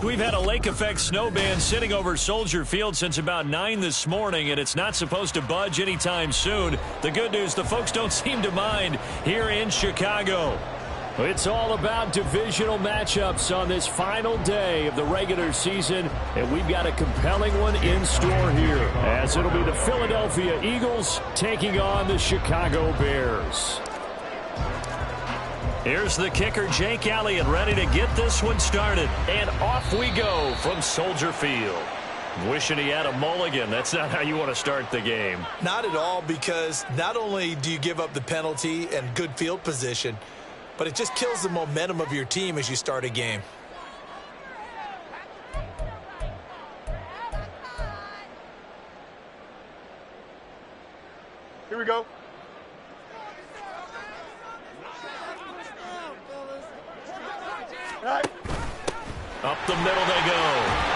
We've had a lake effect snow band sitting over Soldier Field since about 9 this morning, and it's not supposed to budge anytime soon. The good news, the folks don't seem to mind here in Chicago. It's all about divisional matchups on this final day of the regular season, and we've got a compelling one in store here, as it'll be the Philadelphia Eagles taking on the Chicago Bears. Here's the kicker, Jake Elliott, ready to get this one started. And off we go from Soldier Field. Wishing he had a mulligan. That's not how you want to start the game. Not at all, because not only do you give up the penalty and good field position, but it just kills the momentum of your team as you start a game. Here we go. Up the middle they go.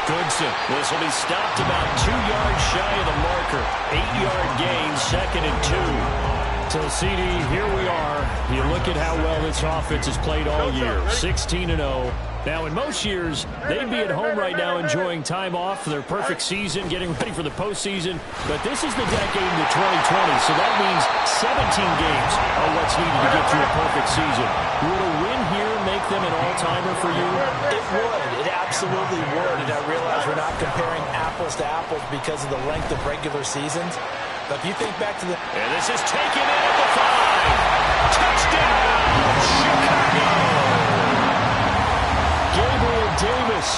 Goodson. This will be stopped about 2 yards shy of the marker. 8-yard gain, 2nd and 2. So, CD, here we are. You look at how well this offense has played all year. 16-0. Now, in most years, they'd be at home right now enjoying time off for their perfect season, getting ready for the postseason. But this is the decade into 2020, so that means 17 games are what's needed to get to a perfect season. Would a win here make them an all-timer for you? It would. It absolutely would. And I realize we're not comparing apples to apples because of the length of regular seasons. But if you think back to the... And this is taken in at the 5. Touchdown, Chicago! Gabriel Davis,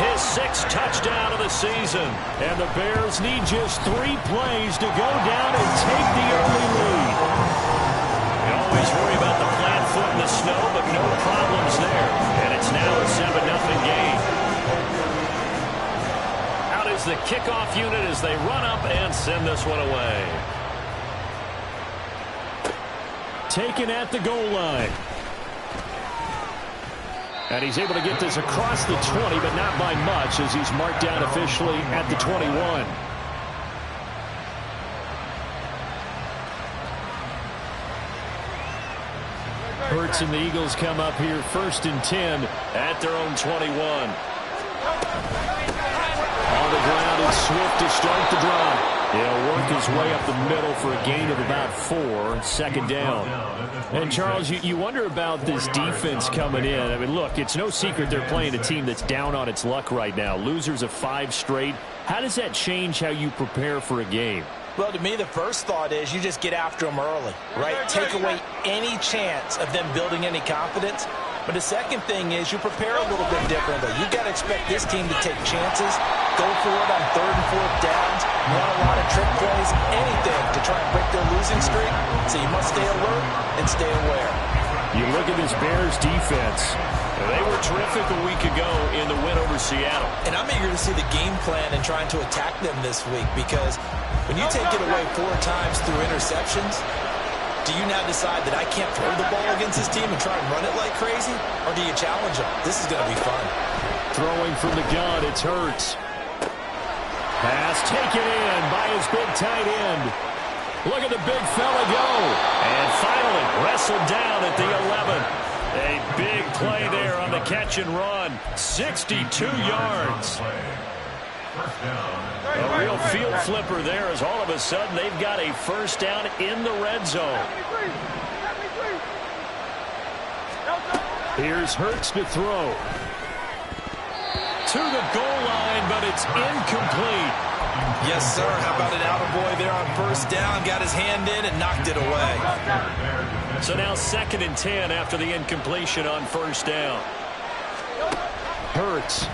his 6th touchdown of the season. And the Bears need just 3 plays to go down and take the early lead. You always worry about the flat foot in the snow, but no problems there. And it's now a 7-0 game. Out is the kickoff unit as they run up and send this one away. Taken at the goal line. And he's able to get this across the 20, but not by much, as he's marked down officially at the 21. Hurts and the Eagles come up here 1st and 10 at their own 21. On the ground, it's Swift to start the drive. He'll work his way up the middle for a gain of about 4, 2nd down. And, Charles, you wonder about this defense coming in. I mean, look, it's no secret they're playing a team that's down on its luck right now. Losers of 5 straight. How does that change how you prepare for a game? Well, to me, the first thought is you just get after them early, right? Take away any chance of them building any confidence. But the second thing is you prepare a little bit differently. You've got to expect this team to take chances, go for it on 3rd and 4th downs, run a lot of trick plays, anything to try and break their losing streak. So you must stay alert and stay aware. You look at this Bears defense. They were terrific a week ago in the win over Seattle. And I'm eager to see the game plan and trying to attack them this week, because when you take it away 4 times through interceptions, do you now decide that I can't throw the ball against this team and try and run it like crazy? Or do you challenge them? This is going to be fun. Throwing from the gun, it's Hurts. Pass taken in by his big tight end. Look at the big fella go. And finally wrestled down at the 11. A big play there on the catch and run. 62 yards. A real field flipper there, as all of a sudden they've got a 1st down in the red zone. Here's Hurts to throw. To the goal line, but it's incomplete. Yes, sir. How about an attaboy there on 1st down? Got his hand in and knocked it away. So now 2nd and 10 after the incompletion on 1st down. Hurts.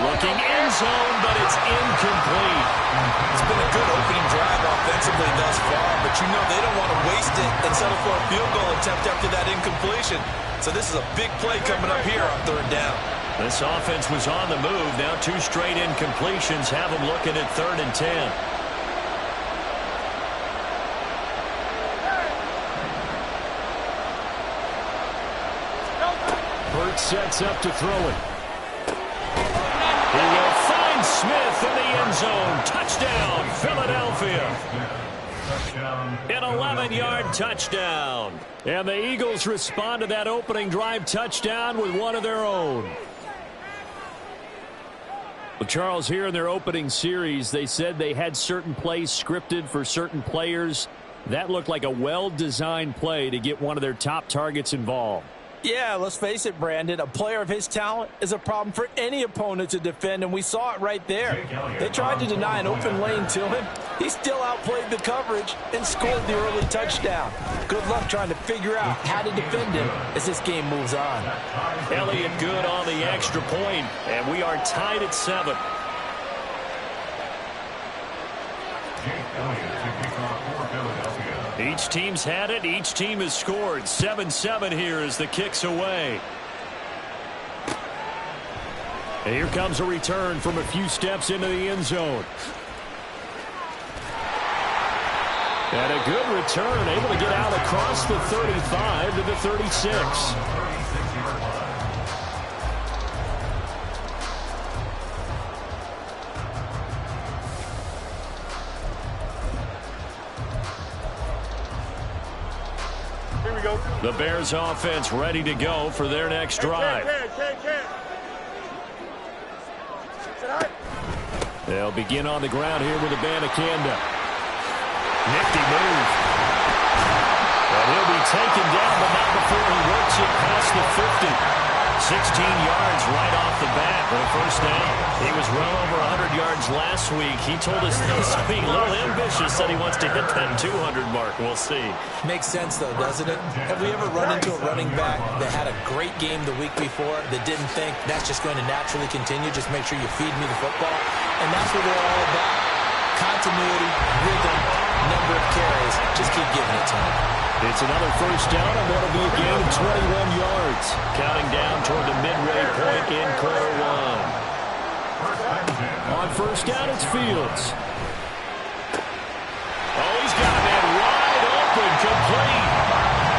Looking end zone, but it's incomplete. It's been a good opening drive offensively thus far, but you know they don't want to waste it and settle for a field goal attempt after that incompletion. So this is a big play coming up here on 3rd down. This offense was on the move. Now 2 straight incompletions have them looking at 3rd and 10. Hurts sets up to throw it. He will find Smith in the end zone. Touchdown, Philadelphia. An 11-yard touchdown. And the Eagles respond to that opening drive touchdown with one of their own. Well, Charles, here in their opening series, they said they had certain plays scripted for certain players. That looked like a well-designed play to get one of their top targets involved. Yeah, let's face it, Brandon. A player of his talent is a problem for any opponent to defend, and we saw it right there. They tried to deny an open lane to him. He still outplayed the coverage and scored the early touchdown. Good luck trying to figure out how to defend him as this game moves on. Elliott good on the extra point, and we are tied at 7. Each team's had it. Each team has scored. 7-7 here as the kick's away. And here comes a return from a few steps into the end zone. And a good return, able to get out across the 35 to the 36. The Bears offense ready to go for their next drive. They'll begin on the ground here with Abanikanda. Nifty move. And he'll be taken down, but not before he works it past the 50. 16 yards right off the bat for a first down. He was well over 100 yards last week. He told us this week, a little ambitious, said he wants to hit that 200 mark. We'll see. Makes sense, though, doesn't it? Have we ever run into a running back that had a great game the week before that didn't think that's just going to naturally continue? Just make sure you feed me the football. And that's what they're all about. Continuity, rhythm, number of carries. Just keep giving it to him. It's another first down, and that'll be a gain of 21 yards. Counting down toward the midway point in quarter one. On first down, it's Fields. Oh, he's got a man wide open, complete.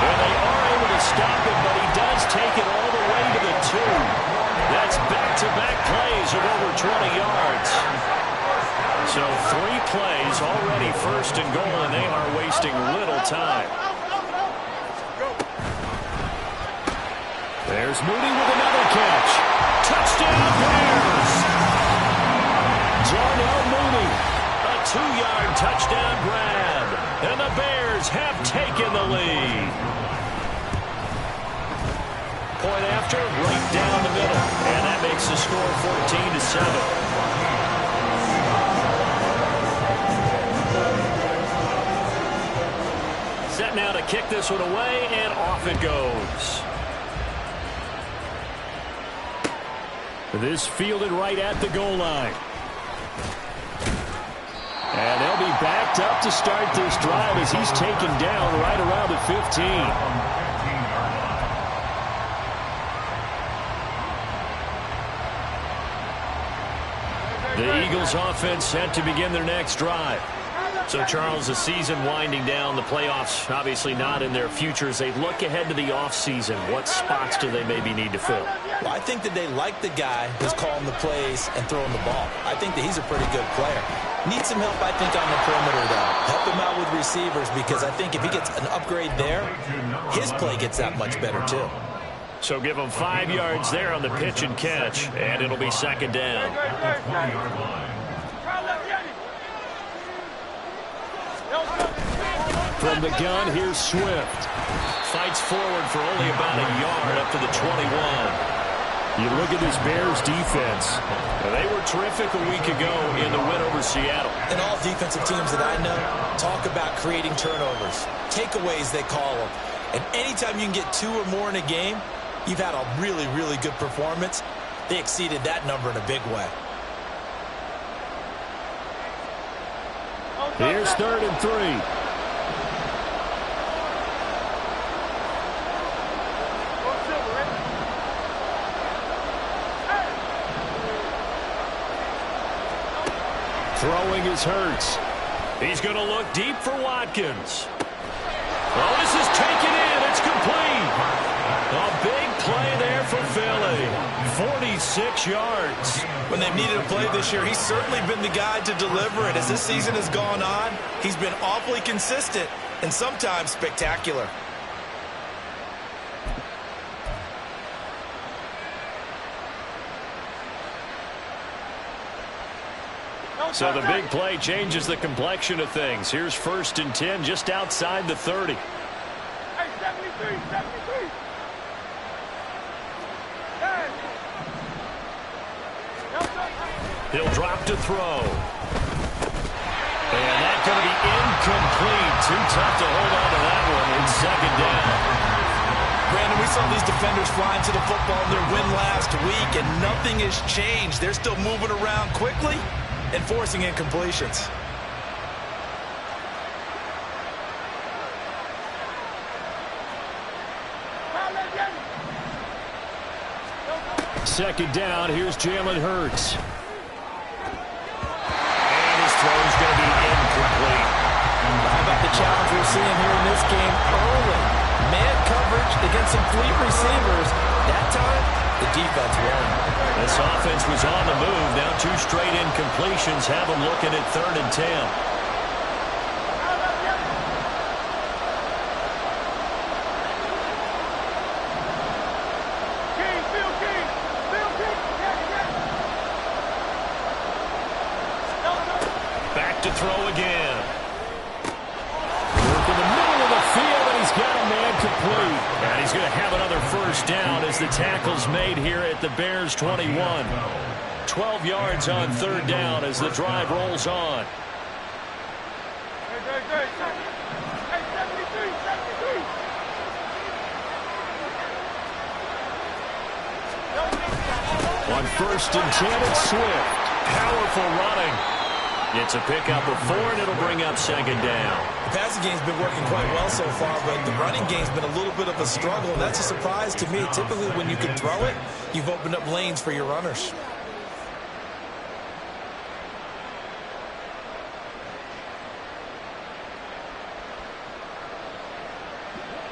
And they are able to stop him, but he does take it all the way to the 2. That's back-to-back plays of over 20 yards. So 3 plays already first and goal, and they are wasting little time. There's Mooney with another catch. Touchdown Bears! Darnell Mooney, a 2-yard touchdown grab. And the Bears have taken the lead. Point after, right down the middle. And that makes the score 14-7. Set now to kick this one away, and off it goes. This fielded right at the goal line. And they'll be backed up to start this drive as he's taken down right around the 15. The Eagles offense set to begin their next drive. So, Charles, the season winding down, the playoffs obviously not in their future. As they look ahead to the offseason, what spots do they maybe need to fill? Well, I think that they like the guy who's calling the plays and throwing the ball. I think that he's a pretty good player. Needs some help, I think, on the perimeter, though. Help him out with receivers, because I think if he gets an upgrade there, his play gets that much better, too. So give him 5 yards there on the pitch and catch, and it'll be second down. From the gun, here's Swift. Fights forward for only about a yard up to the 21. You look at this Bears defense. They were terrific a week ago in the win over Seattle. And all defensive teams that I know talk about creating turnovers. Takeaways, they call them. And anytime you can get 2 or more in a game, you've had a really, really good performance. They exceeded that number in a big way. Here's 3rd and 3. Throwing is Hurts. He's going to look deep for Watkins. Oh, this is taken in. It's complete. A big play there for Philly. 46 yards. When they've needed a play this year, he's certainly been the guy to deliver it. As this season has gone on, he's been awfully consistent and sometimes spectacular. So the big play changes the complexion of things. Here's 1st and 10 just outside the 30. Hey, 73. He'll drop to throw. And that's going to be incomplete. Too tough to hold on to that one. It's 2nd down. Brandon, we saw these defenders flying to the football in their win last week, and nothing has changed. They're still moving around quickly and forcing incompletions. Second down, here's Jalen Hurts. And his throw is going to be incomplete. How about the challenge we're seeing here in this game early? Man coverage against some fleet receivers. That time, the defense won. This offense was on the move. Now 2 straight incompletions have them looking at 3rd and 10. Back to throw again. Work in the middle of the field, and he's got a man complete. And he's going to have another 1st down as the tackle's made here at the Bears 21. 12 yards on 3rd down as the drive rolls on. On 1st and 10, it's Swift. Powerful running. It's a pickup of 4, and it'll bring up 2nd down. The passing game's been working quite well so far, but the running game's been a little bit of a struggle, and that's a surprise to me. Typically, when you can throw it, you've opened up lanes for your runners.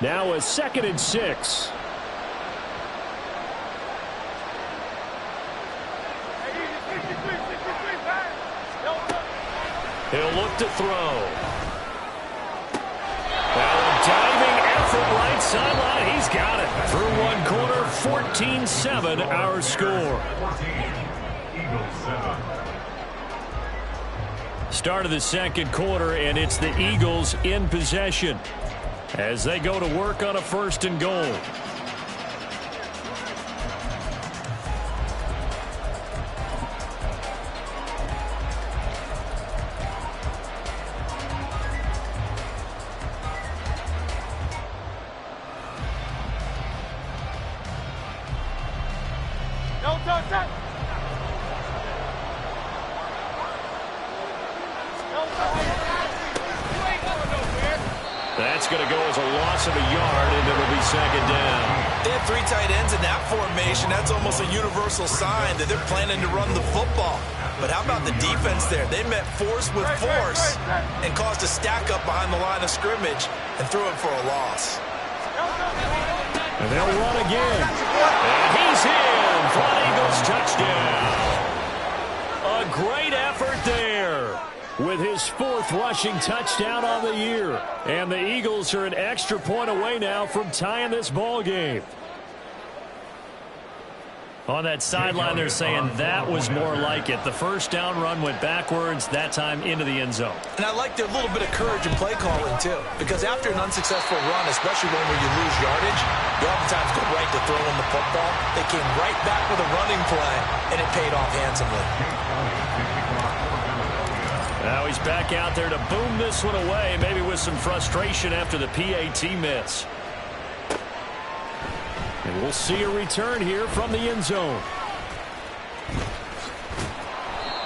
Now a 2nd and 6. He'll look to throw. Well, a diving effort right sideline. He's got it. Through one quarter, 14-7 our score. Start of the 2nd quarter, and it's the Eagles in possession as they go to work on a 1st and goal. That's going to go as a loss of a yard, and it'll be 2nd down. They have 3 tight ends in that formation. That's almost a universal sign that they're planning to run the football. But how about the defense there? They met force with force and caused a stack up behind the line of scrimmage and threw it for a loss. And they'll run again. And he's in for an Eagles touchdown. A great effort there with his 4th rushing touchdown on the year. And the Eagles are an extra point away now from tying this ball game. On that sideline, they're saying that was more like it. The 1st down run went backwards, that time into the end zone. And I like their little bit of courage in play calling, too. Because after an unsuccessful run, especially when you lose yardage, you oftentimes go right to throwing the football. They came right back with a running play, and it paid off handsomely. Now he's back out there to boom this one away, maybe with some frustration after the PAT miss. And we'll see a return here from the end zone.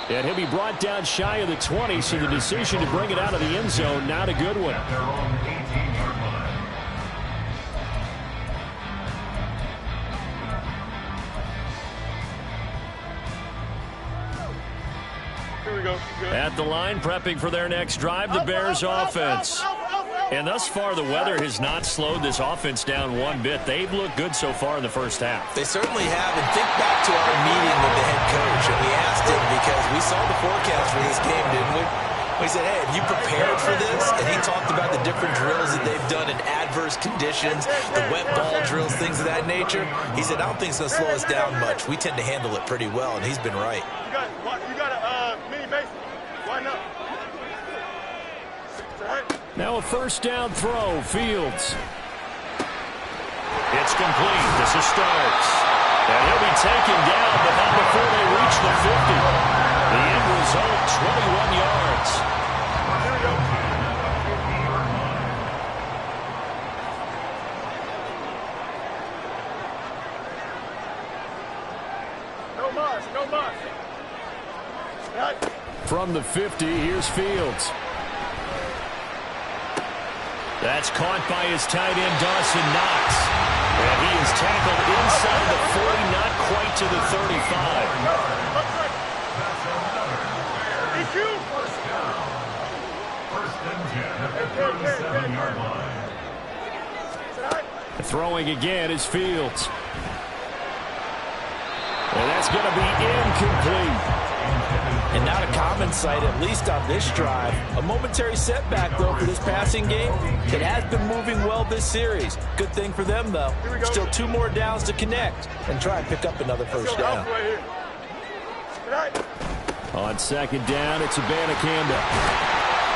And he'll be brought down shy of the 20, so the decision to bring it out of the end zone, not a good one. Here we go. At the line, prepping for their next drive, the Bears offense. And thus far, the weather has not slowed this offense down one bit. They've looked good so far in the first half. They certainly have. And think back to our meeting with the head coach. And we asked him, because we saw the forecast for this game, didn't we? We said, hey, have you prepared for this? And he talked about the different drills that they've done in adverse conditions, the wet ball drills, things of that nature. He said, I don't think it's going to slow us down much. We tend to handle it pretty well, and he's been right. You got a mini base. Why not? Now a first down throw, Fields. It's complete. This is Starks. And he'll be taken down, but not before they reach the 50. The end result, 21 yards. Here we go. No mas, no mas. Right. From the 50, here's Fields. That's caught by his tight end, Dawson Knox. And he is tackled inside the 40, not quite to the 35. Throwing again is Fields. And that's going to be incomplete. And not a common sight, at least on this drive. A momentary setback, though, for this passing game. It has been moving well this series. Good thing for them, though. Still 2 more downs to connect and try and pick up another first down. On second down, it's Abanikanda.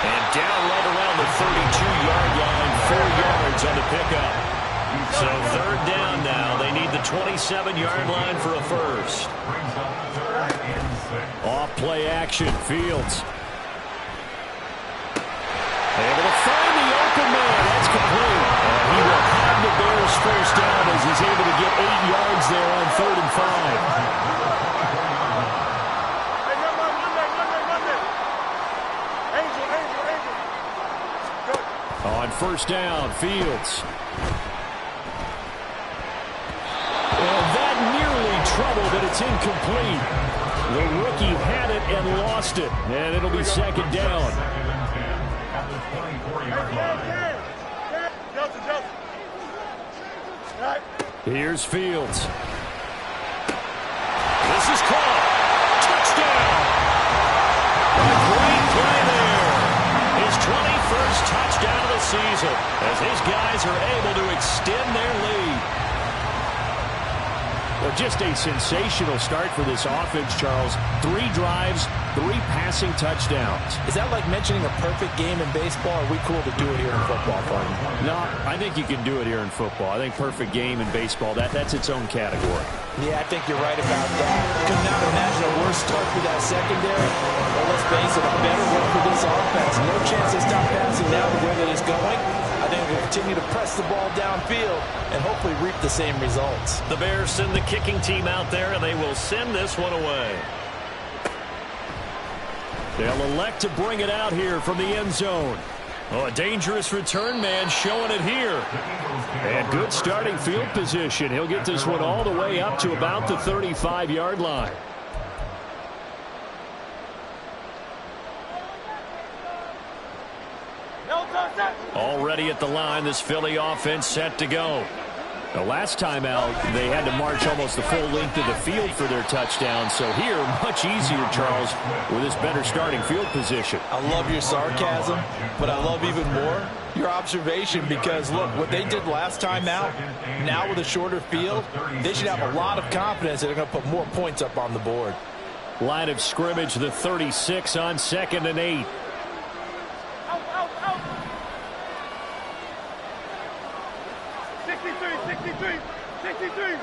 And down right around the 32-yard line, 4 yards on the pickup. So third down now. They need the 27-yard line for a first. Off play action, Fields. Able to find the open man. That's complete. And he will have the Bears first down as he's able to get 8 yards there on 3rd and 5. On first down, Fields. And that nearly trouble, but it's incomplete. The rookie had it and lost it. And it'll be second down. Here's Fields. This is caught. Touchdown. A great play there. His 21st touchdown of the season as his guys are able to extend their lead. Well, just a sensational start for this offense, Charles. 3 drives, 3 passing touchdowns. Is that like mentioning a perfect game in baseball? Or are we cool to do it here in football, Farnham? No, I think you can do it here in football. I think perfect game in baseball, that's its own category. Yeah, I think you're right about that. Could not imagine a worse start for that secondary. Well, let's face it, a better one for this offense. No chance to stop passing now the way that it's going. I think we'll continue to press the ball downfield and hopefully reap the same results. The Bears send the kicking team out there, and they will send this one away. They'll elect to bring it out here from the end zone. Oh, a dangerous return man showing it here. And good starting field position. He'll get this one all the way up to about the 35-yard line. Already at the line, this Philly offense set to go. The last time out, they had to march almost the full length of the field for their touchdown. So here, much easier, Charles, with this better starting field position. I love your sarcasm, but I love even more your observation because, look, what they did last time out, now with a shorter field, they should have a lot of confidence that they're going to put more points up on the board. Line of scrimmage, the 36 on 2nd and 8. 63.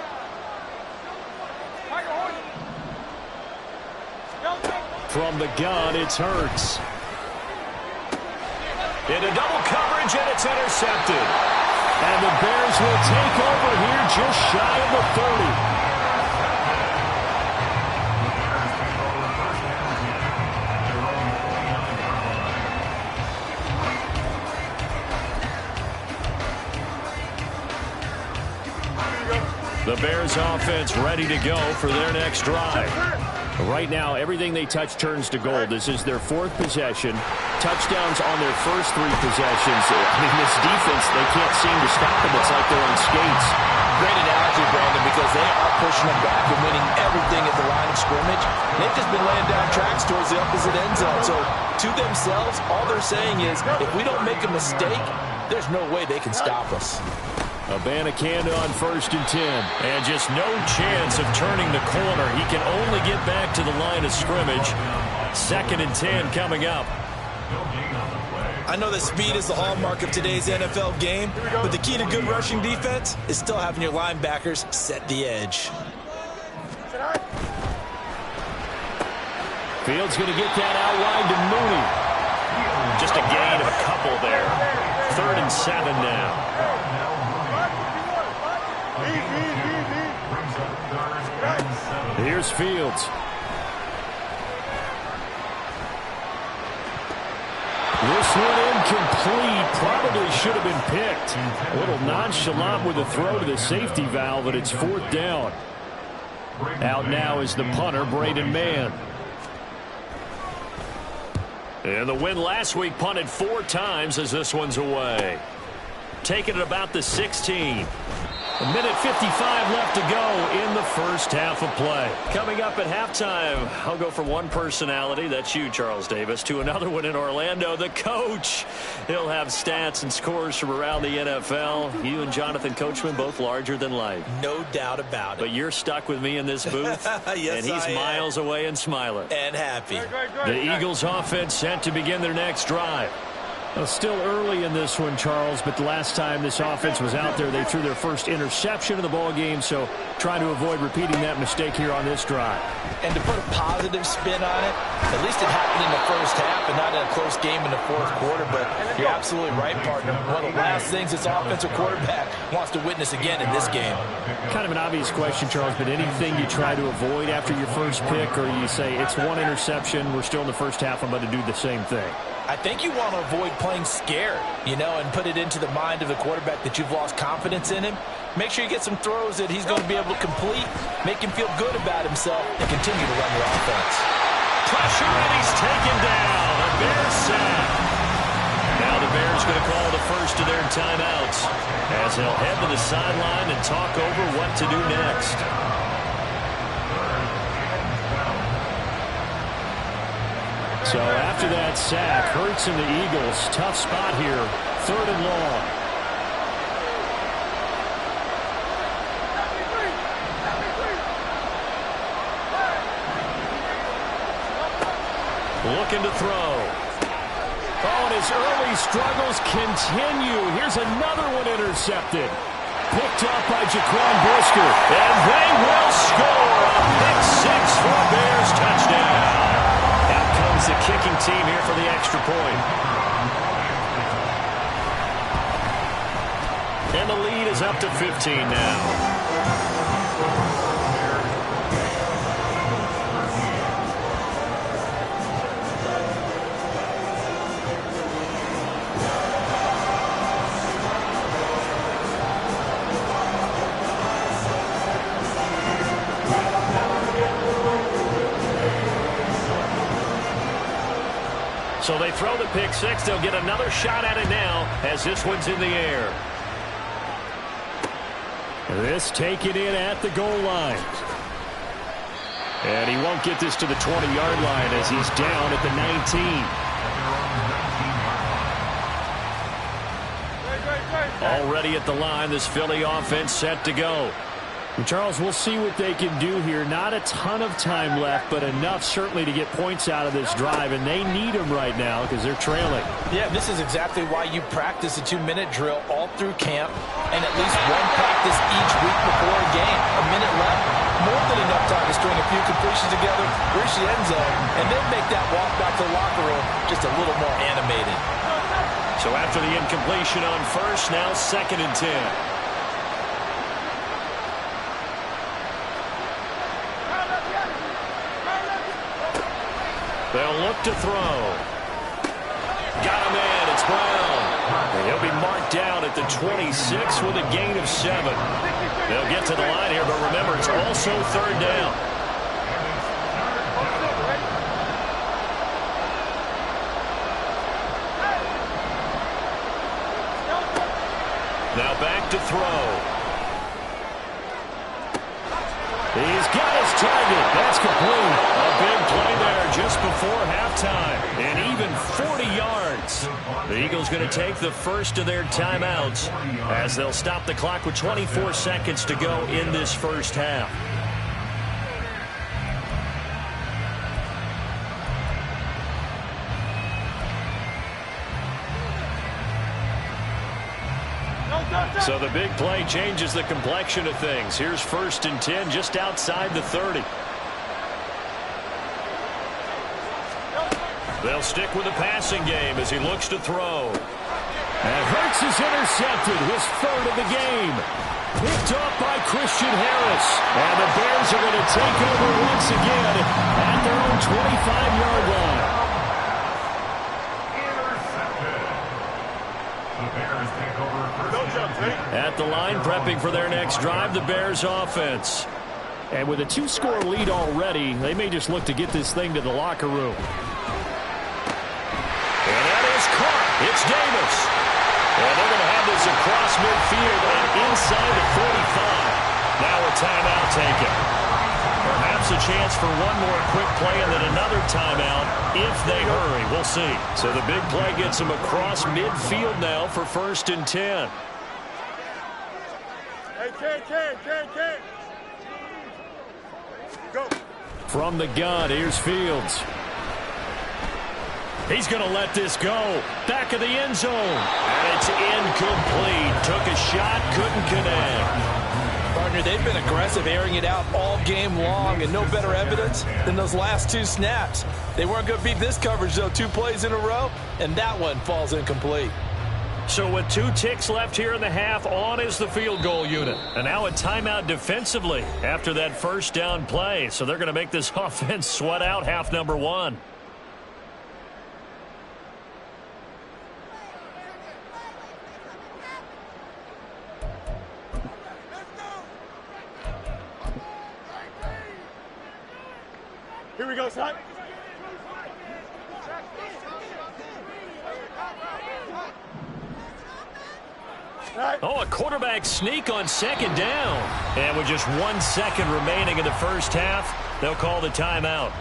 From the gun, it's Hurts. Into double coverage, and it's intercepted. And the Bears will take over here just shy of the 30. The Bears offense ready to go for their next drive. Right now, everything they touch turns to gold. This is their 4th possession. Touchdowns on their first 3 possessions. I mean, this defense, they can't seem to stop them. It's like they're on skates. Great analogy, Brandon, because they are pushing them back and winning everything at the line of scrimmage. They've just been laying down tracks towards the opposite end zone. So to themselves, all they're saying is, if we don't make a mistake, there's no way they can stop us. Abanikanda on 1st and 10. And just no chance of turning the corner. He can only get back to the line of scrimmage. 2nd and 10 coming up. I know that speed is the hallmark of today's NFL game, but the key to good rushing defense is still having your linebackers set the edge. Fields going to get that out wide to Mooney. Just a gain of a couple there. 3rd and 7 now. Here's Fields. This one incomplete. Probably should have been picked. A little nonchalant with a throw to the safety valve, and it's 4th down. Out now is the punter, Braden Mann. And the win last week punted 4 times as this one's away. Taking it about the 16. A minute 55 left to go in the first half of play. Coming up at halftime, I'll go from one personality, that's you, Charles Davis, to another one in Orlando, the coach. He'll have stats and scores from around the NFL. You and Jonathan Coachman both larger than life. No doubt about it. But you're stuck with me in this booth, yes, and he's miles away and smiling. And happy. The Eagles offense set to begin their next drive. Well, still early in this one, Charles, but the last time this offense was out there, they threw their first interception of the ball game, so trying to avoid repeating that mistake here on this drive. And to put a positive spin on it, at least it happened in the first half and not in a close game in the 4th quarter, but you're absolutely right, partner. One of the last things this offensive quarterback wants to witness again in this game. Kind of an obvious question, Charles, but anything you try to avoid after your first pick, or you say it's one interception, we're still in the first half, I'm going to do the same thing? I think you want to avoid playing scared, and put it into the mind of the quarterback that you've lost confidence in him. Make sure you get some throws that he's going to be able to complete, make him feel good about himself, and continue to run your offense. Pressure, and he's taken down. A Bears sack. Now the Bears going to call the first of their timeouts as they'll head to the sideline and talk over what to do next. So after that sack, Hurts and the Eagles, tough spot here, 3rd and long. Looking to throw. Oh, and his early struggles continue. Here's another one intercepted. Picked up by Jaquan Brisker. And they will score a pick 6 for a Bears touchdown. The kicking team here for the extra point. And the lead is up to 15 now. So they throw the pick 6. They'll get another shot at it now as this one's in the air. This taken in at the goal line. And he won't get this to the 20-yard line as he's down at the 19. Already at the line, this Philly offense set to go. And Charles, we'll see what they can do here. Not a ton of time left, but enough certainly to get points out of this drive, and they need them right now because they're trailing. Yeah, this is exactly why you practice a 2-minute drill all through camp and at least one practice each week before a game. A minute left, more than enough time to string a few completions together, reach the end zone, and then make that walk back to the locker room just a little more animated. So after the incompletion on first, now 2nd and 10. They'll look to throw. Got him in. It's Brown. And he'll be marked down at the 26 with a gain of 7. They'll get to the line here, but remember, it's also 3rd down. Now back to throw. He's got his target. That's complete. A big play there just before halftime. And even 40 yards. The Eagles going to take the first of their timeouts as they'll stop the clock with 24 seconds to go in this first half. So the big play changes the complexion of things. Here's 1st and 10 just outside the 30. They'll stick with the passing game as he looks to throw. And Hurts is intercepted, his 3rd of the game. Picked up by Christian Harris. And the Bears are going to take over once again at their own 25-yard line. At the line, prepping for their next drive, the Bears offense. And with a 2-score lead already, they may just look to get this thing to the locker room. And that is caught. It's Davis. And they're going to have this across midfield and inside the 45. Now a timeout taken. Perhaps a chance for one more quick play and then another timeout if they hurry. We'll see. So the big play gets them across midfield now for 1st and 10. Hey, go. From the gun, here's Fields. He's going to let this go. Back of the end zone. And it's incomplete. Took a shot, couldn't connect. Partner, they've been aggressive, airing it out all game long, and no better evidence than those last 2 snaps. They weren't going to beat this coverage, though, 2 plays in a row, and that one falls incomplete. So with 2 ticks left here in the half, on is the field goal unit. And now a timeout defensively after that first down play. So they're going to make this offense sweat out half number 1. Here we go, son. Oh, a quarterback sneak on 2nd down. And with just 1 second remaining in the first half, they'll call the timeout.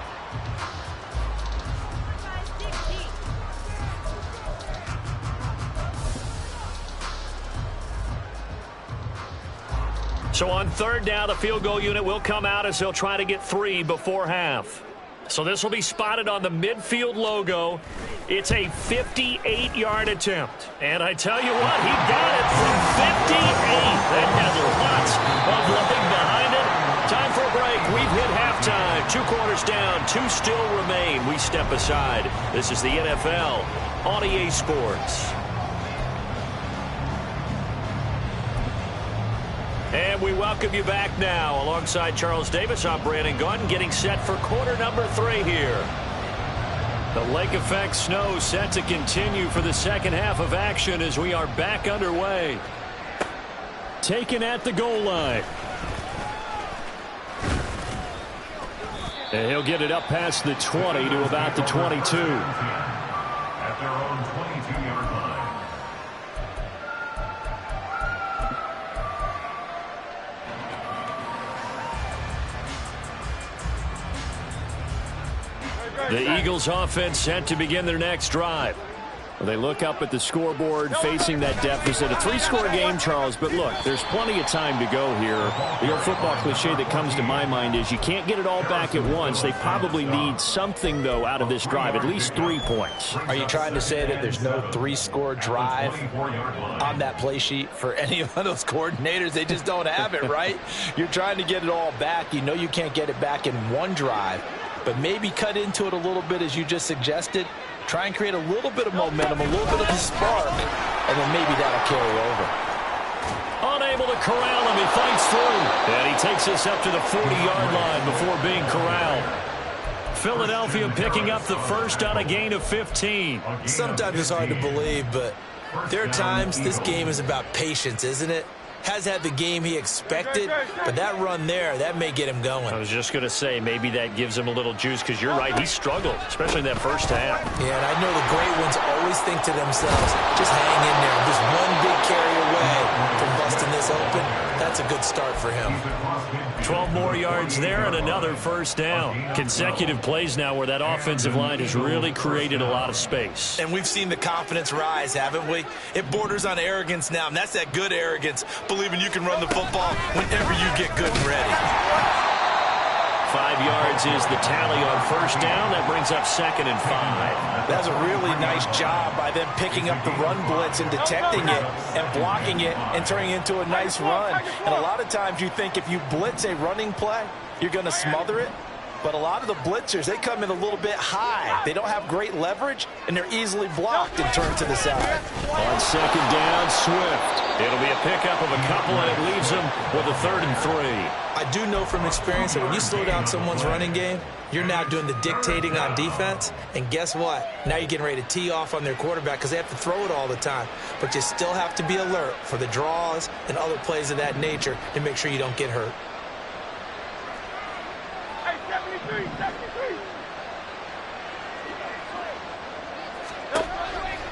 So on 3rd down, the field goal unit will come out as they'll try to get 3 before half. So this will be spotted on the midfield logo. It's a 58-yard attempt. And I tell you what, he got it from 58. That has lots of leg behind it. Time for a break. We've hit halftime. 2 quarters down. 2 still remain. We step aside. This is the NFL on EA Sports. And we welcome you back now. Alongside Charles Davis, I'm Brandon Gaudin, getting set for quarter number 3 here. The lake effect snow set to continue for the second half of action as we are back underway. Taken at the goal line. And he'll get it up past the 20 to about the 22. At their own 22-yard line. The Eagles offense set to begin their next drive. Well, they look up at the scoreboard facing that deficit. A 3-score game, Charles, but look, there's plenty of time to go here. The old football cliche that comes to my mind is you can't get it all back at once. They probably need something, though, out of this drive, at least 3 points. Are you trying to say that there's no 3-score drive on that play sheet for any of those coordinators? They just don't have it, right? You're trying to get it all back. You know you can't get it back in one drive, but maybe cut into it a little bit as you just suggested. Try and create a little bit of momentum, a little bit of a spark, and then maybe that'll carry over. Unable to corral him, he fights through. And he takes us up to the 40-yard line before being corralled. Philadelphia picking up the first on a gain of 15. Sometimes it's hard to believe, but there are times this game is about patience, isn't it? has had the game he expected, but that run there, that may get him going. I was just going to say, maybe that gives him a little juice, because you're right, he struggled, especially in that first half. Yeah, and I know the great ones always think to themselves, just hang in there. Just one big carry away from busting this open. That's a good start for him. 12 more yards there and another first down. Consecutive plays now where that offensive line has really created a lot of space. And we've seen the confidence rise, haven't we? It borders on arrogance now, and that's that good arrogance, believing you can run the football whenever you get good and ready. 5 yards is the tally on first down. That brings up 2nd and 5. That's a really nice job by them picking up the run blitz and detecting it and blocking it and turning it into a nice run. And a lot of times you think if you blitz a running play, you're going to smother it. But a lot of the blitzers, they come in a little bit high. They don't have great leverage, and they're easily blocked and turned to the side. On 2nd down, Swift. It'll be a pickup of a couple, and it leaves them with a 3rd and 3. I do know from experience that when you slow down someone's running game, you're now doing the dictating on defense. And guess what? Now you're getting ready to tee off on their quarterback because they have to throw it all the time. But you still have to be alert for the draws and other plays of that nature to make sure you don't get hurt.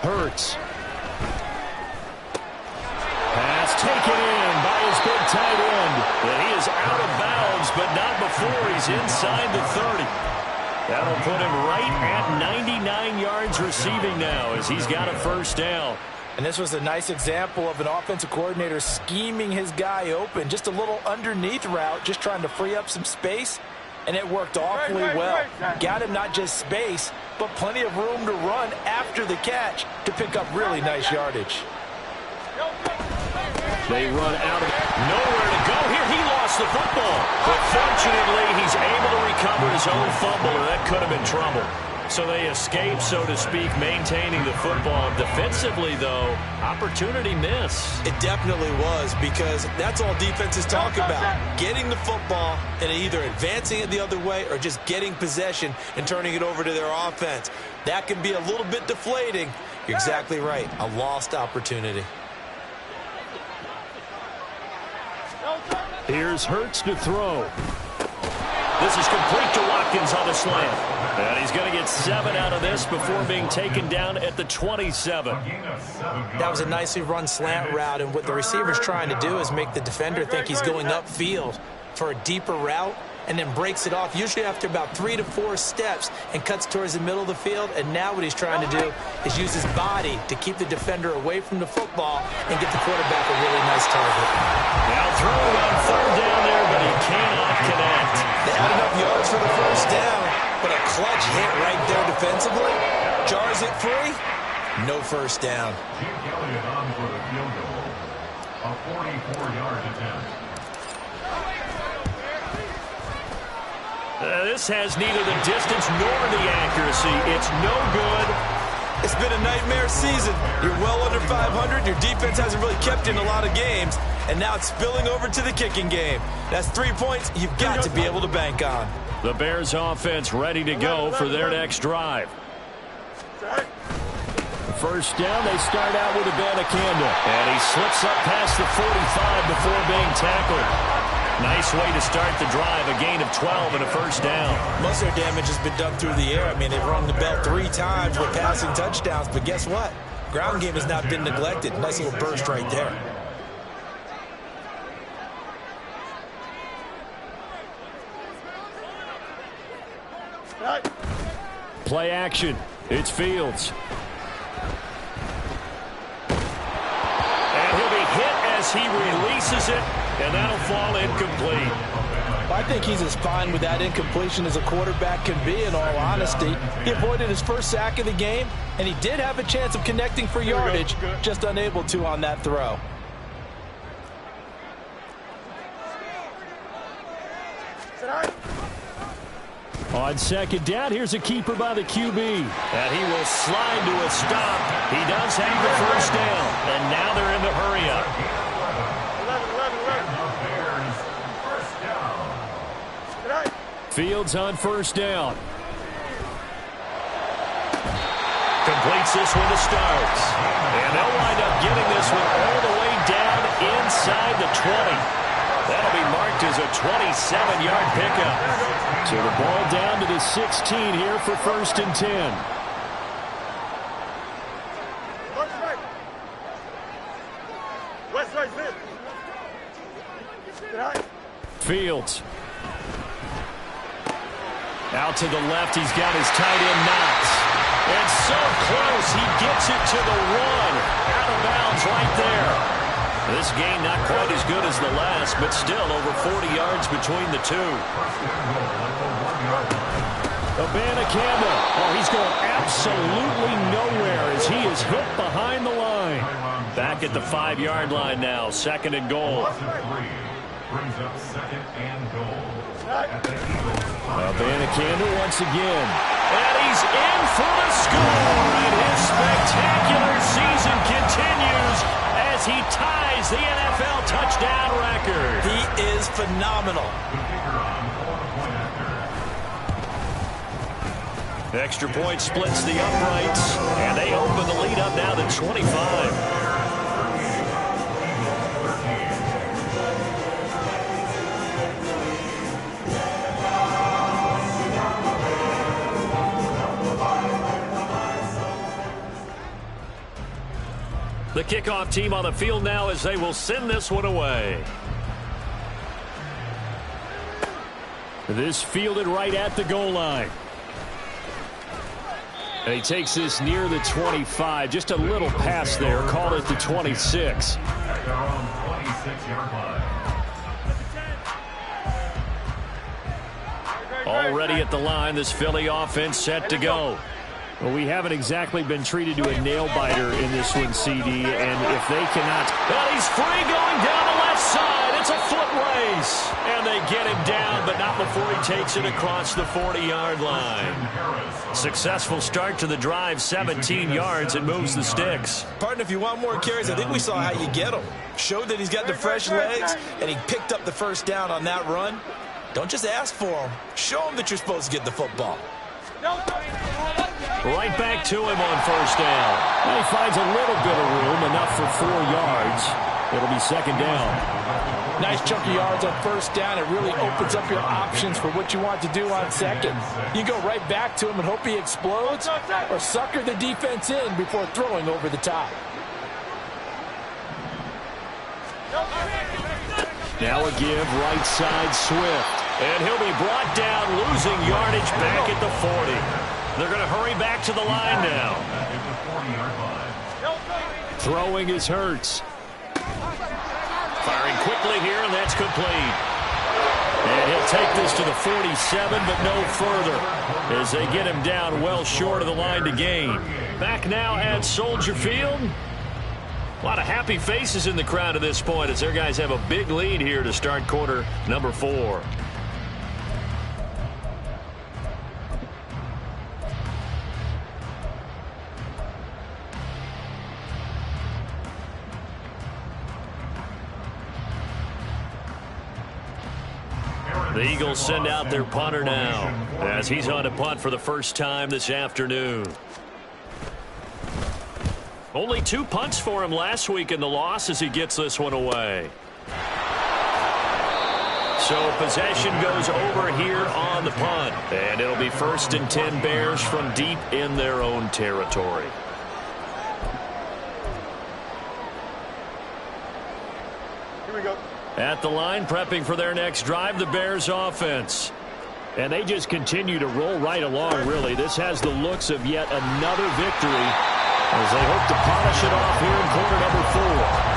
Hurts. Pass taken in by his big tight end. And he is out of bounds, but not before he's inside the 30. That'll put him right at 99 yards receiving now as he's got a first down. And this was a nice example of an offensive coordinator scheming his guy open. Just a little underneath route, just trying to free up some space. And it worked awfully well. Got him not just space, but plenty of room to run after the catch to pick up really nice yardage. They run out of nowhere to go here. He lost the football. But fortunately, he's able to recover his own fumble, or that could have been trouble. So they escape, so to speak, maintaining the football. Defensively, though, opportunity miss. It definitely was, because that's all defenses talk about. Getting the football and either advancing it the other way or just getting possession and turning it over to their offense. That can be a little bit deflating. You're exactly right. A lost opportunity. Here's Hurts to throw. This is complete to Watkins on the slant. And he's going to get 7 out of this before being taken down at the 27. That was a nicely run slant route, and what the receiver's trying to do is make the defender think he's going upfield for a deeper route, and then breaks it off, usually after about 3 to 4 steps, and cuts towards the middle of the field. And now what he's trying to do is use his body to keep the defender away from the football and get the quarterback a really nice target. Now throwing on 3rd down there, but he cannot connect. They had enough yards for the first down, but a clutch hit right there defensively. Jars it free. No first down. Jim Elliott on for the field goal. A 44-yard attempt. This has neither the distance nor the accuracy. It's no good. It's been a nightmare season. You're well under 500. Your defense hasn't really kept you in a lot of games. And now it's spilling over to the kicking game. That's 3 points you've got to be able to bank on. The Bears offense ready to go for their next drive. First down, they start out with Abanikanda. And he slips up past the 45 before being tackled. Nice way to start the drive, a gain of 12 and a first down. Most of their damage has been done through the air. I mean, they've rung the bell 3 times with passing touchdowns, but guess what? Ground game has not been neglected. Nice little burst right there. Play action. It's Fields. And he'll be hit as he releases it, and that'll fall incomplete. I think he's as fine with that incompletion as a quarterback can be, in all honesty. He avoided his first sack of the game, and he did have a chance of connecting for yardage, just unable to on that throw. On second down, here's a keeper by the QB. And he will slide to a stop. He does have the first down. And now they're in the hurry up. 11. Fields on first down. Completes this one to start. And they'll wind up getting this one all the way down inside the 20. That'll be marked as a 27-yard pickup. So the ball down to the 16 here for 1st and 10. Fields. Out to the left, he's got his tight end Knox. And so close, he gets it to the 1. Out of bounds right there. This game not quite as good as the last, but still over 40 yards between the two. Campbell. Oh, he's going absolutely nowhere as he is hit behind the line. Back at the 5-yard line now, 2nd and goal. Brings up 2nd and goal. Campbell once again. And he's in for the score. And his spectacular season continues as he ties the NFL touchdown record. He is phenomenal. Extra point splits the uprights, and they open the lead up now to 25. The kickoff team on the field now as they will send this one away. This fielded right at the goal line. And he takes this near the 25. Just a little pass there. Call it the 26. At their own 26-yard line. Already at the line, this Philly offense set to go. Well, we haven't exactly been treated to a nail-biter in this one, CD, and if they cannot... Well, he's free going down the left side. It's a foot race. And they get him down, but not before he takes it across the 40-yard line. Successful start to the drive, 17 yards, and moves the sticks. Partner, if you want more carries, I think we saw how you get him. Showed that he's got the fresh legs, and he picked up the first down on that run. Don't just ask for him. Show him that you're supposed to get the football. Right back to him on first down. And he finds a little bit of room, enough for 4 yards. It'll be 2nd down. Nice chunk of yards on first down. It really opens up your options for what you want to do on second. You go right back to him and hope he explodes, or sucker the defense in before throwing over the top. Now a give, right side, Swift. And he'll be brought down, losing yardage back at the 40. They're going to hurry back to the line now. Throwing is Hurts. Firing quickly here, and that's complete. And he'll take this to the 47, but no further, as they get him down well short of the line to gain. Back now at Soldier Field. A lot of happy faces in the crowd at this point as their guys have a big lead here to start quarter number 4. The Eagles send out their punter now as he's on a punt for the first time this afternoon. Only 2 punts for him last week in the loss as he gets this one away. So possession goes over here on the punt. And it'll be 1st and 10 Bears from deep in their own territory. Here we go. At the line, prepping for their next drive, the Bears offense. And they just continue to roll right along, really. This has the looks of yet another victory as they hope to polish it off here in quarter number 4.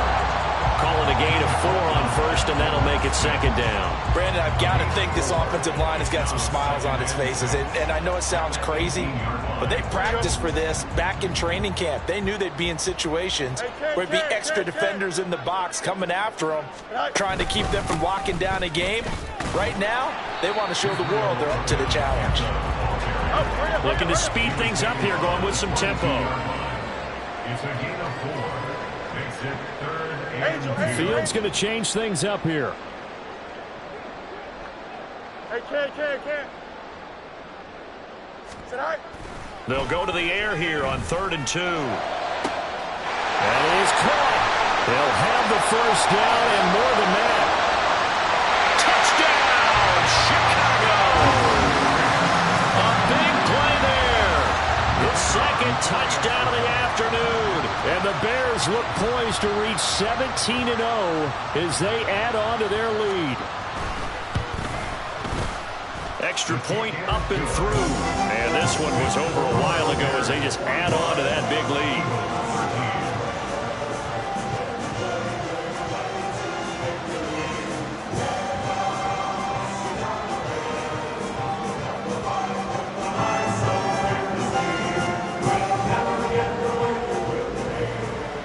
Calling a gain of 4 on first, and that'll make it 2nd down. Brandon, I've got to think this offensive line has got some smiles on its faces. And I know it sounds crazy, but they practiced for this back in training camp. They knew they'd be in situations where it'd be extra defenders in the box coming after them, trying to keep them from locking down a game. Right now, they want to show the world they're up to the challenge. Looking to speed things up here, going with some tempo. It's a gain of 4. Makes it 3rd and Fields going to change things up here. Hey, Ken. Sit high. They'll go to the air here on 3rd and 2. And it is caught. They'll have the first down and more than that. Touchdown, Chicago! A big play there. His second touchdown of the afternoon. And the Bears look poised to reach 17-0 as they add on to their lead. Extra point up and through. And this one was over a while ago as they just add on to that big lead.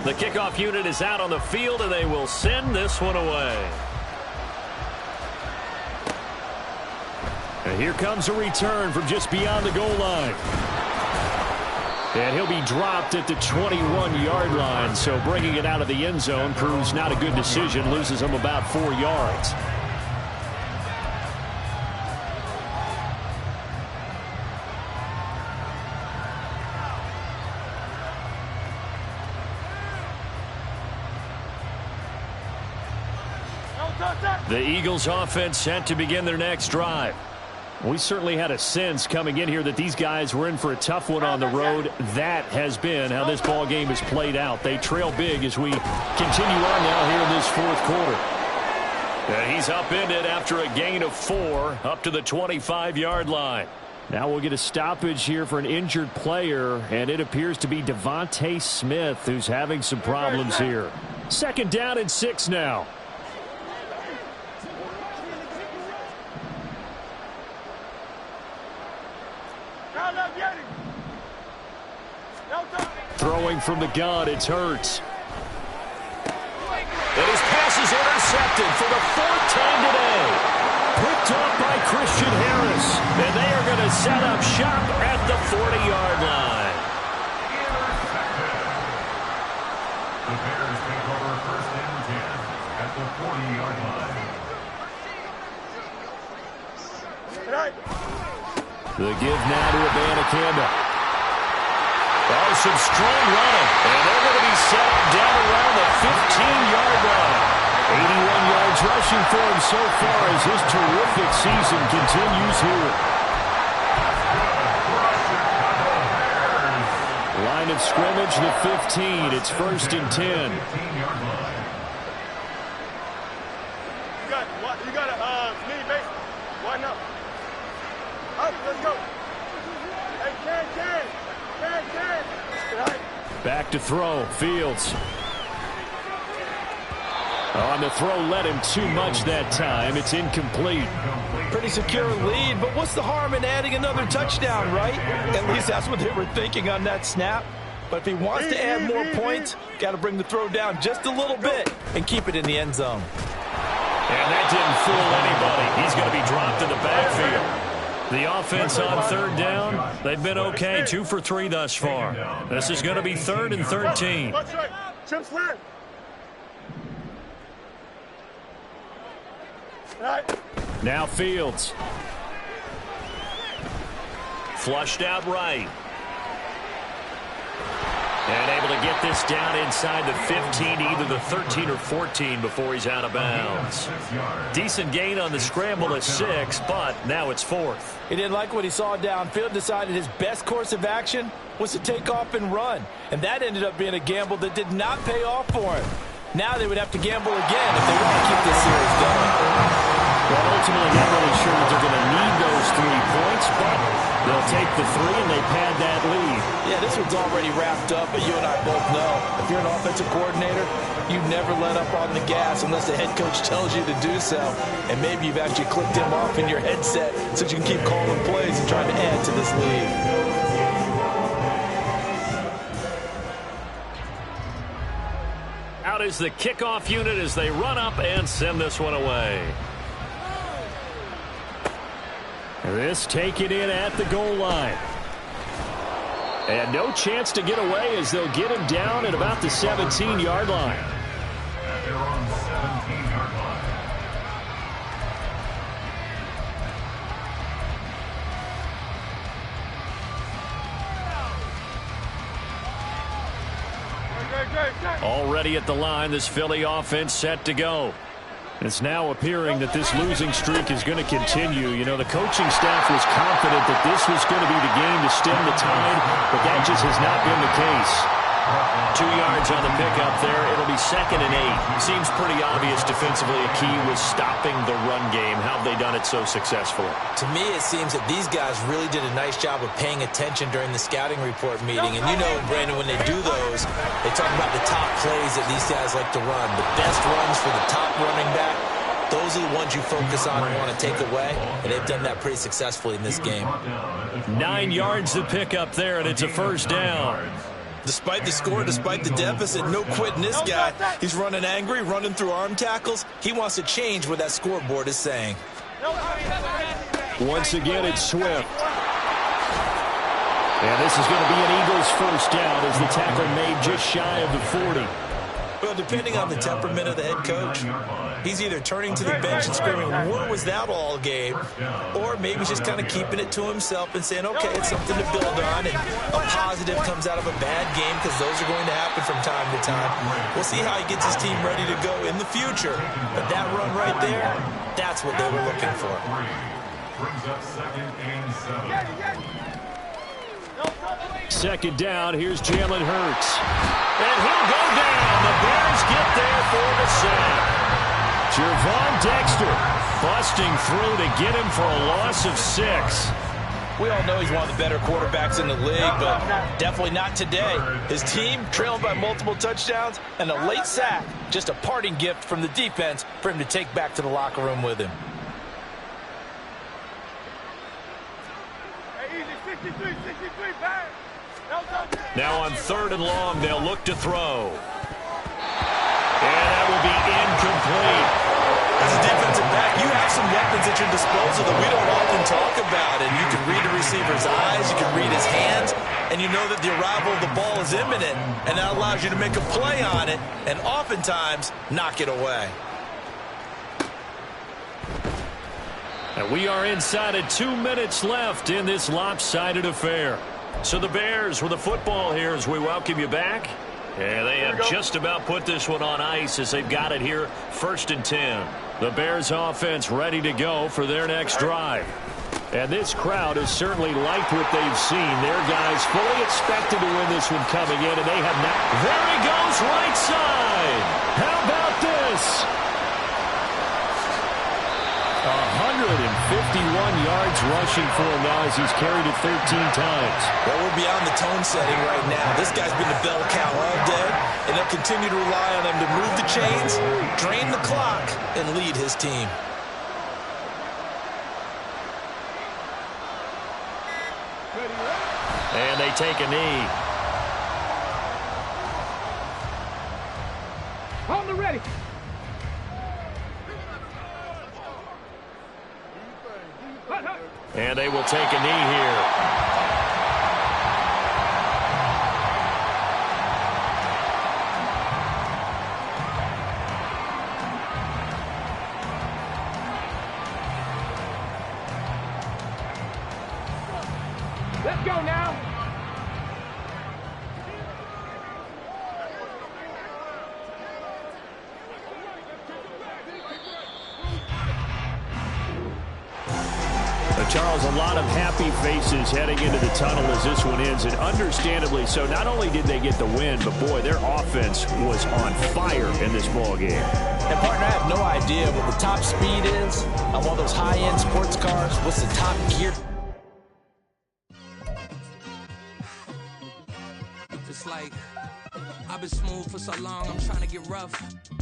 The kickoff unit is out on the field, and they will send this one away. And here comes a return from just beyond the goal line. And he'll be dropped at the 21-yard line, so bringing it out of the end zone proves not a good decision, loses him about 4 yards. The Eagles offense set to begin their next drive. We certainly had a sense coming in here that these guys were in for a tough one on the road. That has been how this ball game has played out. They trail big as we continue on now here in this fourth quarter. And he's upended after a gain of 4 up to the 25-yard line. Now we'll get a stoppage here for an injured player, and it appears to be Devontae Smith who's having some problems here. 2nd down and 6 now. Throwing from the gun, it's Hurts. And his pass is intercepted for the 4th time today. Picked off by Christian Harris. And they are going to set up shop at the 40-yard line. The Bears take over 1st and 10 at the 40-yard line. The give now to Abanikanda. Oh, some strong running. And they're going to be set up down around the 15-yard line. 81 yards rushing for him so far as his terrific season continues here. Line of scrimmage, the 15. It's 1st and 10. You got a mini base. Why not? Up, let's go. Hey, Ken. Back to throw, Fields. On the throw, led him too much that time. It's incomplete. Pretty secure lead, but what's the harm in adding another touchdown, right? At least that's what they were thinking on that snap. But if he wants to add more points, got to bring the throw down just a little bit and keep it in the end zone. And that didn't fool anybody. He's going to be dropped in the backfield. The offense on 3rd down, they've been okay, 2 for 3 thus far. This is going to be 3rd and 13. Now Fields. Flushed out right. And able to get this down inside the 15 to either the 13 or 14 before he's out of bounds. Decent gain on the scramble at 6, but now it's 4th. He didn't like what he saw downfield, decided his best course of action was to take off and run. And that ended up being a gamble that did not pay off for him. Now they would have to gamble again if they want to keep this series going. Well, ultimately, not really sure that they're going to need those 3 points, but they'll take the 3 and they pad that lead. Yeah, this one's already wrapped up, but you and I both know if you're an offensive coordinator, you never let up on the gas unless the head coach tells you to do so. And maybe you've actually clicked him off in your headset so you can keep calling plays and trying to add to this lead. Out is the kickoff unit as they run up and send this one away. This taken in at the goal line. And no chance to get away as they'll get him down at about the 17-yard line. They're on 17-yard line. Already at the line, this Philly offense set to go. It's now appearing that this losing streak is going to continue. You know, the coaching staff was confident that this was going to be the game to stem the tide, but that just has not been the case. 2 yards on the pickup there. It'll be 2nd and 8. Seems pretty obvious defensively a key was stopping the run game. How have they done it so successfully? To me, it seems that these guys really did a nice job of paying attention during the scouting report meeting. And you know, Brandon, when they do those, they talk about the top plays that these guys like to run. The best runs for the top running back. Those are the ones you focus on and want to take away. And they've done that pretty successfully in this game. 9 yards to pick up there, and it's a 1st down. Despite the score, despite the deficit, no quitting this guy. He's running angry, running through arm tackles. He wants to change what that scoreboard is saying. Once again, it's Swift. And this is going to be an Eagles 1st down as the tackle made just shy of the 40. Well, depending on the temperament of the head coach, he's either turning to the bench and screaming, "What was that all game?" Or maybe he's just kind of keeping it to himself and saying, okay, it's something to build on, and a positive comes out of a bad game because those are going to happen from time to time. We'll see how he gets his team ready to go in the future. But that run right there, that's what they were looking for. Brings up 2nd and 7. 2nd down, here's Jalen Hurts. And he'll go down. The Bears get there for the sack. Gervon Dexter busting through to get him for a loss of 6. We all know he's one of the better quarterbacks in the league, but definitely not today. His team trailing by multiple touchdowns and a late sack. Just a parting gift from the defense for him to take back to the locker room with him. Now on 3rd and long, they'll look to throw. And that will be incomplete. As a defensive back, you have some weapons at your disposal that we don't often talk about. And you can read the receiver's eyes, you can read his hands, and you know that the arrival of the ball is imminent. And that allows you to make a play on it and oftentimes knock it away. And we are inside of 2 minutes left in this lopsided affair. So the Bears with the football here as we welcome you back. And they have just about put this one on ice as they've got it here, 1st and 10. The Bears offense ready to go for their next drive. And this crowd has certainly liked what they've seen. Their guys fully expected to win this one coming in, and they have not. There he goes, right side. How about this? 151 yards rushing for him now as he's carried it 13 times. Well, we're beyond the tone setting right now. This guy's been the bell cow all day, and they'll continue to rely on him to move the chains, drain the clock, and lead his team. And they take a knee. Hold it ready. And they will take a knee here. Let's go now. Charles, a lot of happy faces heading into the tunnel as this one ends, and understandably so. Not only did they get the win, but boy, their offense was on fire in this ball game. And partner, I have no idea what the top speed is on one of those high-end sports cars. What's the top gear? It's like I've been smooth for so long, I'm trying to get rough.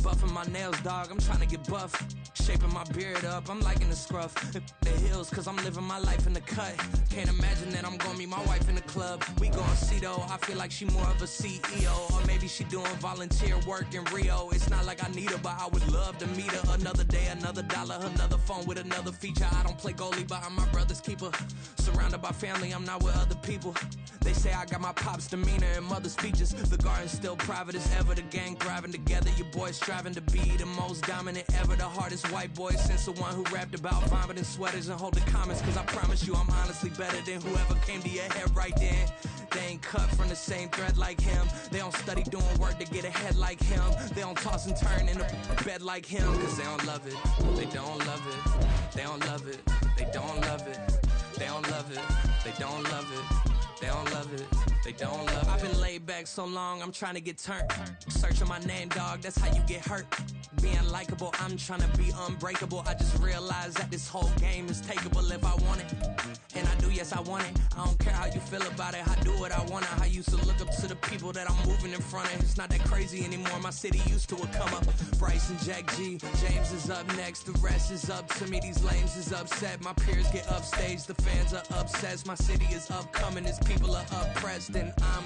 Buffing my nails, dog, I'm trying to get buff. Shaping my beard up, I'm liking the scruff. The hills, cause I'm living my life in the cut. Can't imagine that I'm gonna meet my wife in the club. We gon' see though, I feel like she more of a CEO. Or maybe she doing volunteer work in Rio. It's not like I need her, but I would love to meet her. Another day, another dollar, another phone with another feature. I don't play goalie, but I'm my brother's keeper. Surrounded by family, I'm not with other people. They say I got my pop's demeanor and mother's features. The garden's still private as ever, the gang thriving together. Your boys striving to be the most dominant ever. The hardest white boy since the one who rapped about vomiting sweaters and holding comments. Cause I promise you I'm honestly better than whoever came to your head right then. they ain't cut from the same thread like him. They don't study doing work to get ahead like him. They don't toss and turn in a bed like him. Cause they don't love it, they don't love it. They don't love it, they don't love it. They don't love it, they don't love it. They don't love it, they don't love it. I've been laid back so long, I'm trying to get turned. Searching my name, dog, that's how you get hurt. Being likable, I'm trying to be unbreakable. I just realized that this whole game is takeable if I want it. And I do, yes, I want it. I don't care how you feel about it, I do what I want it. I used to look up to the people that I'm moving in front of. It's not that crazy anymore, my city used to it come up. Bryce and Jack G, James is up next, the rest is up to me. These lames is upset, my peers get upstaged, the fans are obsessed. My city is upcoming, its people are oppressed, and I'm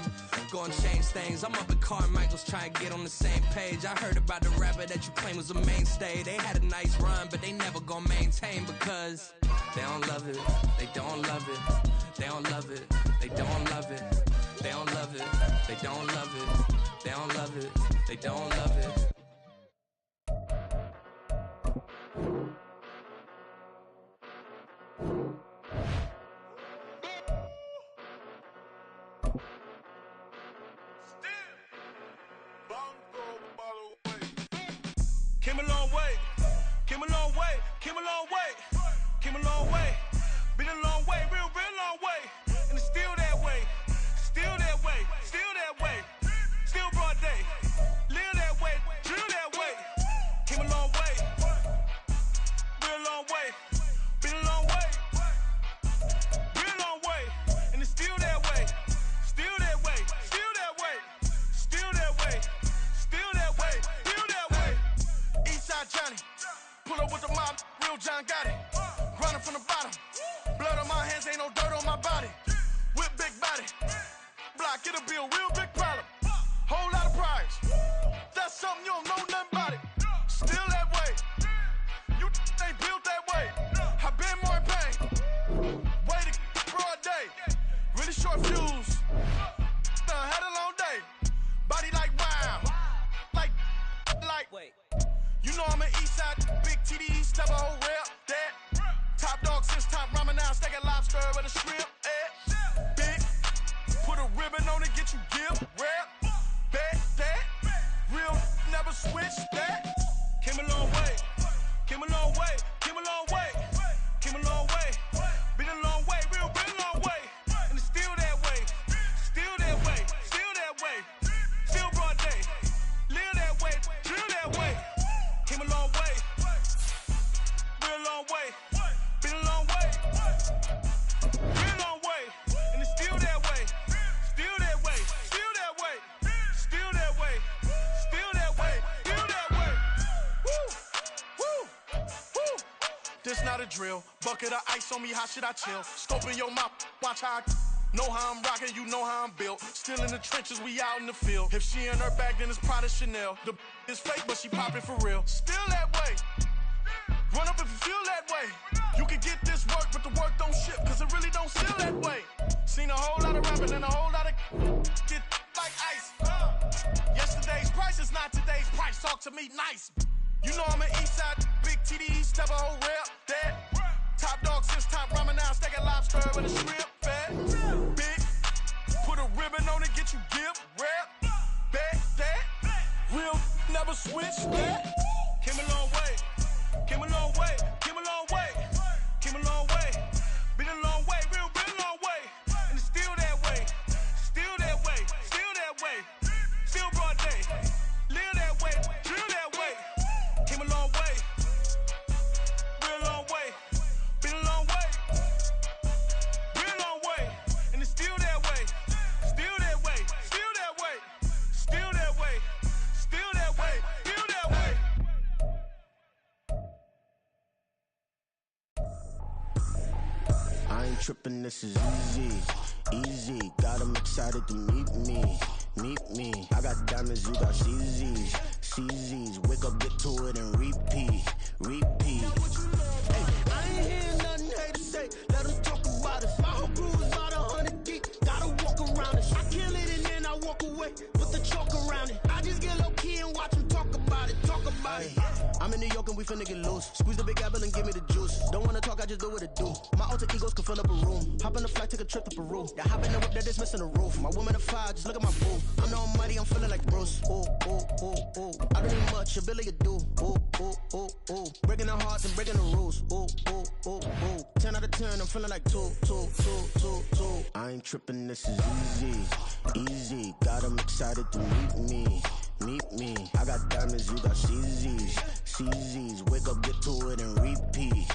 gonna change things. I'm up at Carmichael's trying to get on the same page. I heard about the rapper that you claim was a mainstay. They had a nice run, but they never gonna maintain because they don't love it, they don't love it, they don't love it, they don't love it, they don't love it, they don't love it, they don't love it, they don't love it. Came a long way, came a long way, came a long way, came a long way. Been a long way, real long way. And it's still that way, still that way, still that way. Still broad day, live that way, drill that way. Came a long way, real long way. Been a long way, real long way. And it's still that way, still that way, still that way, still that way, still that way, still that way. Eastside Johnny, pull up with the mob, real John got it. Grinding from the bottom, blood on my hands, ain't no dirt on my body. Whip big body, block, it'll be a real big problem. Whole lot of prize, that's something you don't know nothing about it. Still that way, you ain't built that way. I been more in pain, way to broad day. Really short fuse, done had a long day. Body like wow, like. Wait. You know I'm an east side, big TDE, step a whole rep, that. Top dog since top ramen now, stack a lobster with a shrimp, big, put a ribbon on it, get you give, rep, bet, that. Real, never switch, that. Came a long way, came a long way, came a long way, came a long way. Been a long way, real long way. And it's still that way, still that way, still that way. Still broad day, live that way, drill that way. Came a long way, real long way. Been a long way, real long way. And it's still that way, still that way, still that way, still that way, still that way, still that way. Woo, woo, woo. This not a drill, bucket of ice on me, how should I chill? Scope in your mouth, watch how I know how I'm rocking, you know how I'm built. Still in the trenches, we out in the field. If she in her bag, then it's Prada Chanel. The is fake, but she poppin' for real. Still that way. Run up if you feel that way. You can get this work, but the work don't ship, cause it really don't feel that way. Seen a whole lot of rapping and a whole lot of get like ice. Yesterday's price is not today's price. Talk to me nice. You know I'm an east side, big TDE, step a whole rep, that. Top dog since top ramen now, stack a lobster with a shrimp, fat. Big, put a ribbon on it, get you give, rep, bet, that. Real, never switch, that. Came a long way, came a long way, came a long way, came a long way. Been a long way, real long way. And it's still that way, still that way, still that way. Still broad day, live that way, drill that way. Came a long way, real long way. Been a long way, real long way. And it's still that way, still that way, still that way, still that way, still that way, still that way. I ain't tripping, this is easy, easy. Got 'em excited to meet me, meet me. I got diamonds, you got CZs, CZs. Wake up, get to it, and repeat, repeat. Hey, I ain't hearing nothing haters say. Let 'em talk about us. My whole crew is about 100 deep. Gotta walk around it. I kill it and then I walk away. Put the chalk around it. I just get low key and watch 'em talk about it, talk about it. I'm in New York and we we finna get loose. Squeeze the big apple and give me the juice. Don't wanna talk, I just do what it do. My alter egos can fill up a room. Hop on the flight, take a trip to Peru. Yeah, hop in the whip that is missing the roof. My woman a fire, just look at my boo. I'm the almighty, I'm feeling like Bruce. Ooh, ooh, ooh, ooh. I don't need much, ability to do. Ooh, ooh, ooh, ooh. Breaking the hearts and breaking the rules. Ooh, ooh, ooh, ooh. 10 out of 10, I'm feeling like 2. I ain't tripping, this is easy. Got 'em excited to meet me. I got diamonds, you got CZs. Wake up, get to it and repeat.